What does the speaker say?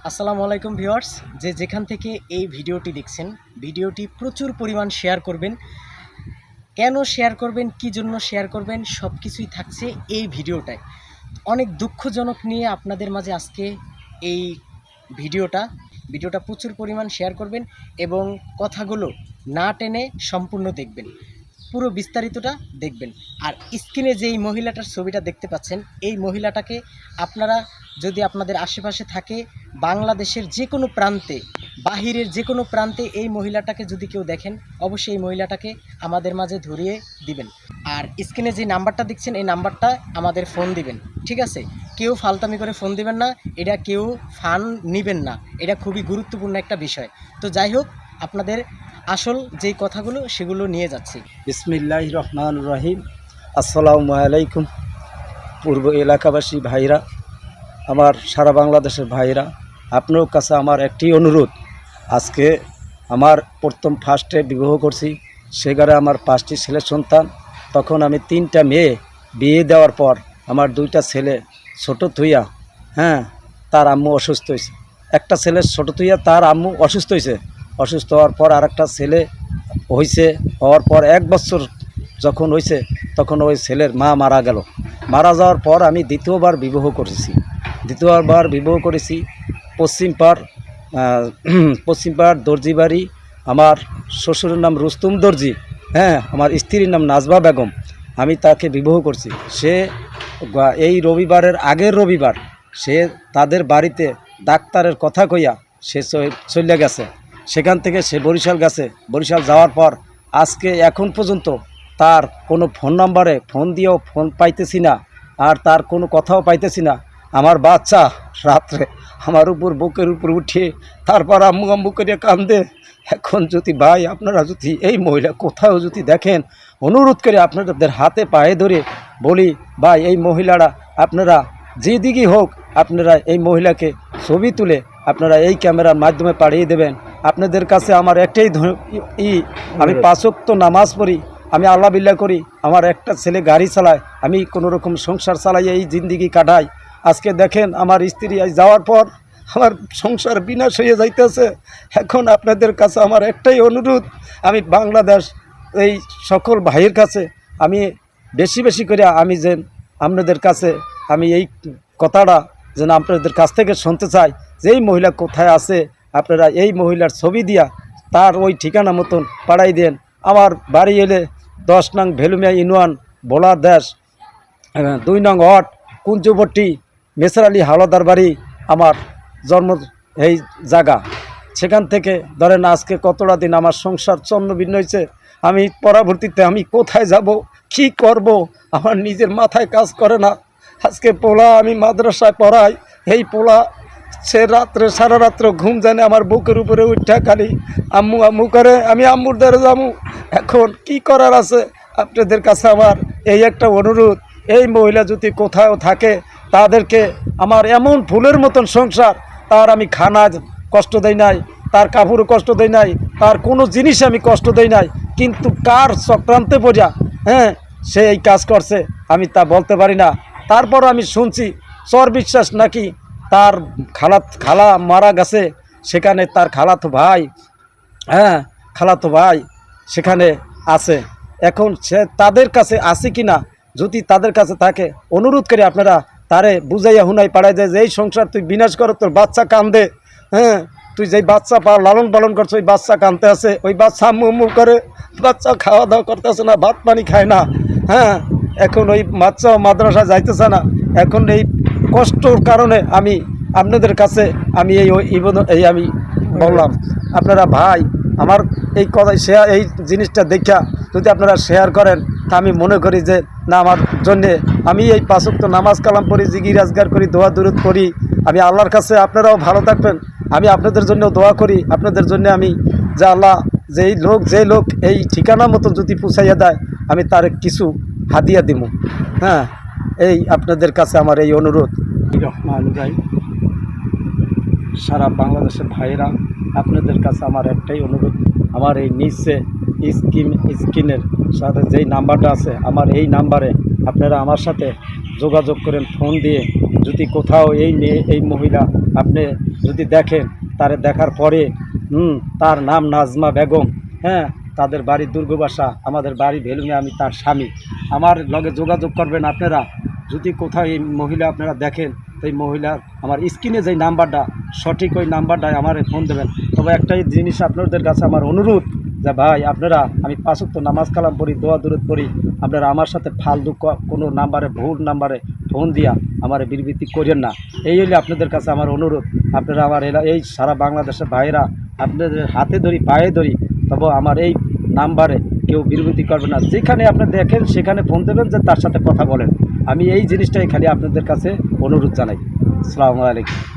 আসসালামু আলাইকুম ভিউয়ার্স, যে যেখান থেকে এই ভিডিওটি দেখছেন, ভিডিওটি প্রচুর পরিমাণ শেয়ার করবেন। কেন শেয়ার করবেন, কী জন্য শেয়ার করবেন, সব কিছুই থাকছে এই ভিডিওটায়। অনেক দুঃখজনক নিয়ে আপনাদের মাঝে আজকে এই ভিডিওটা প্রচুর পরিমাণ শেয়ার করবেন এবং কথাগুলো না টেনে সম্পূর্ণ দেখবেন, পুরো বিস্তারিতটা দেখবেন। আর স্ক্রিনে যেই মহিলাটার ছবিটা দেখতে পাচ্ছেন, এই মহিলাটাকে আপনারা যদি আপনাদের আশেপাশে থাকে, বাংলাদেশের যে কোনো প্রান্তে, বাহিরের যে কোনো প্রান্তে এই মহিলাটাকে যদি কেউ দেখেন, অবশ্যই এই মহিলাটাকে আমাদের মাঝে ধরিয়ে দিবেন। আর স্ক্রিনে যে নাম্বারটা দেখছেন, এই নাম্বারটা আমাদের ফোন দিবেন, ঠিক আছে? কেউ ফালতামি করে ফোন দিবেন না, এটা কেউ ফান নেবেন না, এটা খুবই গুরুত্বপূর্ণ একটা বিষয়। তো যাই হোক, আপনাদের আসল যেই কথাগুলো সেগুলো নিয়ে যাচ্ছি। বিসমিল্লাহির রহমানির রহিম। আসসালামু আলাইকুম পূর্ব এলাকাবাসী ভাইরা, আমার সারা বাংলাদেশের ভাইরা, আপনার কাছে আমার একটি অনুরোধ। আজকে আমার প্রথম ফার্স্টে বিবাহ করছি, সেখানে আমার 5টি ছেলে সন্তান। তখন আমি 3টা মেয়ে বিয়ে দেওয়ার পর আমার 2টা ছেলে ছোট থুইয়া, তার আম্মু অসুস্থ হয়েছে। একটা ছেলে ছোট থুইয়া তার আম্মু অসুস্থ হয়েছে। অসুস্থ হওয়ার পর আরেকটা ছেলে হওয়ার পর 1 বছর যখন হয়েছে, তখন ওই ছেলের মা মারা গেল। মারা যাওয়ার পর আমি দ্বিতীয়বার বিবাহ করেছি পশ্চিমপাড় দর্জিবাড়ি। আমার শ্বশুরের নাম রুস্তুম দর্জি, আমার স্ত্রীর নাম নাজবা বেগম। আমি তাকে বিবাহ করছি। সে এই রবিবারের আগের রবিবার সে তাদের বাড়িতে ডাক্তারের কথা কইয়া সে চলে গেছে। সেখান থেকে সে বরিশাল গেছে। বরিশাল যাওয়ার পর আজকে এখন পর্যন্ত তার কোনো ফোন নাম্বারে ফোন দিয়েও ফোন পাইতেছি না, আর তার কোনো কথাও পাইতেছি না। আমার বাচ্চা রাত্রে আমার বুকের উপর উঠিয়ে তারপর আম্মু আম্মু করে কান্দে। এখন যদি ভাই আপনারা যদি এই মহিলা কোথাও যদি দেখেন, অনুরোধ করে আপনাদের হাতে পায়ে ধরে বলি, ভাই এই মহিলারা আপনারা যেদিকে হোক, আপনারা এই মহিলাকে ছবি তুলে আপনারা এই ক্যামেরার মাধ্যমে পাঠিয়ে দেবেন। আপনাদের কাছে আমার একটাই আমি 5 ওয়াক্ত নামাজ পড়ি, আমি আল্লাহ বিল্লাহ করি, আমার একটা ছেলে গাড়ি চালায়, আমি কোনো রকম সংসার চালাই, এই জিন্দিগি কাটাই। আজকে দেখেন আমার স্ত্রী আজ যাওয়ার পর আমার সংসার বিনাশ হয়ে যাইতেছে। এখন আপনাদের কাছে আমার একটাই অনুরোধ, আমি বাংলাদেশ এই সকল ভাইয়ের কাছে আমি বেশি করে আমি যেন আপনাদের কাছে আমি এই কথাটা যেন আপনাদের কাছ থেকে শুনতে চাই, যে এই মহিলা কোথায় আছে, আপনারা এই মহিলার ছবি দিয়া তার ওই ঠিকানা মতন পাঠাই দেন। আমার বাড়ি এলে 10 নং ভেলুমিয়া ইউনিয়ন, ভোলা দেশ, 2 নং ওয়ার্ড, কুঞ্জবট্টি, মেসর আলী হাওলাদার বাড়ি আমার জন্ম এই জায়গা। সেখান থেকে ধরেন আজকে কতটা দিন আমার সংসার চন্ন ভিন্ন হয়েছে। আমি পরবর্তীতে আমি কোথায় যাব, কি করব, আমার নিজের মাথায় কাজ করে না। আজকে পোলা আমি মাদ্রাসায় পড়াই, এই পোলা সে রাত্রে সারা রাত্র ঘুম জানে আমার বুকের উপরে উঠা খালি আম্মু আম্মু করে, আমি আম্মুর দ্বারা যাবো। এখন কি করার আছে, আপনাদের কাছে আমার এই একটা অনুরোধ, এই মহিলা যদি কোথাও থাকে তাদেরকে আমার এমন ফুলের মতন সংসার, তার আমি খানা কষ্ট দেই নাই, তার কাপড়ও কষ্ট দেই নাই, তার কোনো জিনিস আমি কষ্ট দেই নাই, কিন্তু কার চক্রান্তে পড়া সে এই কাজ করছে আমি তা বলতে পারি না। তারপর আমি শুনছি চর বিশ্বাস নাকি তার খালা মারা গেছে, সেখানে তার খালাতো ভাই সেখানে আছে। এখন সে তাদের কাছে আছে কি না, যদি তাদের কাছে থাকে অনুরোধ করে আপনারা তারে বুঝাইয়া হুনাই পাড়াই যায় যে এই সংসার তুই বিনাশ করো, তোর বাচ্চা কান্দে, তুই যেই বাচ্চা লালন পালন করছো ওই বাচ্চা কান্দতে আছে, ওই বাচ্চা আম্মু করে, বাচ্চা খাওয়া দাওয়া করতেছে না, ভাত পানি খায় না, এখন ওই বাচ্চা মাদ্রাসা যাইতেছে না। এখন এই কষ্টর কারণে আমি আপনাদের কাছে আমি এই আমি বললাম, আপনারা ভাই আমার এই কথা এই জিনিসটা দেখা যদি আপনারা শেয়ার করেন, তা আমি মনে করি যে না, আমার জন্যে আমি এই 5 ওয়াক্ত নামাজ কালাম পড়ি, জিকির আজগার করি, দোয়া দুরুদ করি, আমি আল্লাহর কাছে আপনারাও ভালো থাকবেন, আমি আপনাদের জন্য দোয়া করি। আপনাদের জন্য আমি যে আল্লাহ যে লোক এই ঠিকানা মতো যদি পৌঁছাইয়া দেয়, আমি তার কিছু হাদিয়া দিব। এই আপনাদের কাছে আমার এই অনুরোধ। সারা বাংলাদেশের ভাইয়েরা, আপনাদের কাছে আমার একটাই অনুরোধ, আমার এই নিচে স্ক্রিনের সাথে যেই নাম্বারটা আছে, আমার এই নাম্বারে আপনারা আমার সাথে যোগাযোগ করেন ফোন দিয়ে। যদি কোথাও এই মহিলা আপনি যদি দেখেন, তারে দেখার পরে তার নাম নাজমা বেগম, হ্যাঁ, তাদের বাড়ি দুর্গবাসা, আমাদের বাড়ি ভেলুঙে, আমি তার স্বামী। আমার লগে যোগাযোগ করবেন আপনারা। যদি কোথাও এই মহিলা আপনারা দেখেন, তো এই মহিলার আমার স্ক্রিনে যেই নাম্বারটা, সঠিক ওই নাম্বারটায় আমার ফোন দেবেন। তবে একটাই জিনিস আপনাদের কাছে আমার অনুরোধ, যে ভাই আপনারা, আমি 5 ওয়াক্ত নামাজ কালাম পড়ি, দোয়া দুরূদ পড়ি, আপনারা আমার সাথে ফালতু কোনো নাম্বারে, ভুল নাম্বারে ফোন দিয়া আমার বিরবৃতি করেন না। এই হলে আপনাদের কাছে আমার অনুরোধ। আপনারা আমার এই সারা বাংলাদেশের ভাইয়েরা, আপনাদের হাতে ধরি, পায়ে ধরি, তবে আমার এই নাম্বারে কেউ বিরবৃতি করবে না। যেখানে আপনি দেখেন সেখানে ফোন দেবেন, যে তার সাথে কথা বলেন। আমি এই জিনিসটাই খালি আপনাদের কাছে অনুরোধ জানাই। আসসালামু আলাইকুম।